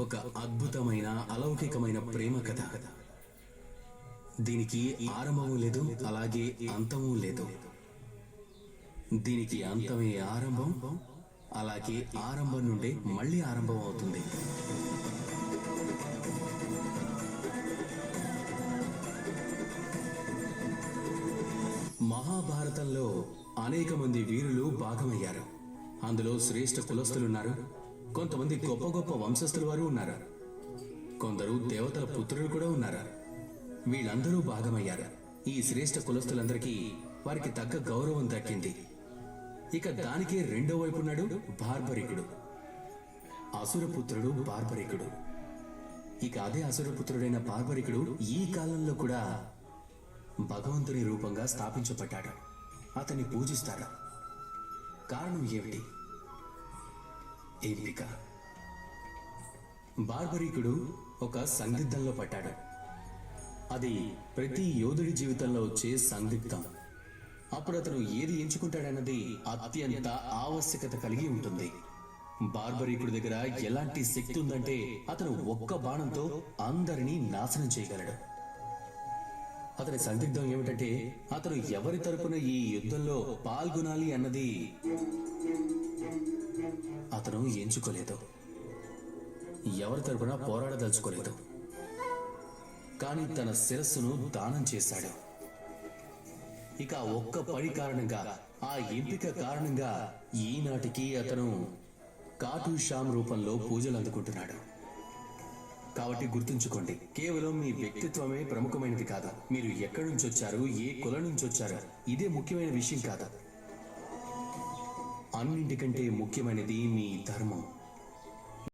ఒక అద్భుతమైన అలౌకికమైన ప్రేమ కథ. దీనికి ఆరంభము లేదు, అలాగే అంతము లేదు. దీనికి అంతమే ఆరంభం, అలాగే ఆరంభం నుండే మళ్ళీ ఆరంభం అవుతుంది. మహాభారతంలో అనేక మంది వీరులు భాగమయ్యారు. అందులో శ్రేష్ఠ కులస్తులున్నారు, కొంతమంది గొప్ప గొప్ప వంశస్థుల వారు ఉన్నారు, కొందరు దేవతల పుత్రులు కూడా ఉన్నారు. వీళ్ళందరూ భాగమయ్యారు. ఈ శ్రేష్ఠ కులస్తులందరికీ వారికి తగ్గ గౌరవం దక్కింది. ఇక దానికే రెండో వైపు ఉన్నాడు బార్బరికుడు, అసురపుత్రుడు బార్బరికుడు. ఇక అదే అసురపుత్రుడైన బార్బరికుడు ఈ కాలంలో కూడా భగవంతుని రూపంగా స్థాపించబడ్డాడు. అతన్ని పూజిస్తాడు. కారణం ఏమిటి? ఎంపిక. బార్బరికుడు ఒక సందిగ్ధంలో పడ్డాడు. అది ప్రతి యోధుడి జీవితంలో వచ్చే సందిగ్ధం. అప్పుడు అతను ఏది ఎంచుకుంటాడన్నది అత్యంత ఆవశ్యకత కలిగి ఉంటుంది. బార్బరికుడి దగ్గర ఎలాంటి శక్తి ఉందంటే అతను ఒక్క బాణంతో అందరినీ నాశనం చేయగలడు. అతని సందిగ్ధం ఏమిటంటే అతను ఎవరి తరపున ఈ యుద్ధంలో పాల్గొనాలి అన్నది అతను ఎంచుకోలేదు. ఎవరి తరపున పోరాడదలుచుకోలేదు. కానీ తన శిరస్సును దానం చేశాడు. ఇక ఒక్క పడి కారణంగా, ఆ ఎంపిక కారణంగా ఈనాటికి అతను ఖాటు శ్యామ్ రూపంలో పూజలు అందుకుంటున్నాడు. కాబట్టి గుర్తుంచుకోండి, కేవలం మీ వ్యక్తిత్వమే ప్రముఖమైనది కాదు. మీరు ఎక్కడి నుంచి వచ్చారు, ఏ కులం నుంచి వచ్చారు, ఇదే ముఖ్యమైన విషయం కాదు. అన్నింటికంటే ముఖ్యమైనది మీ ధర్మం.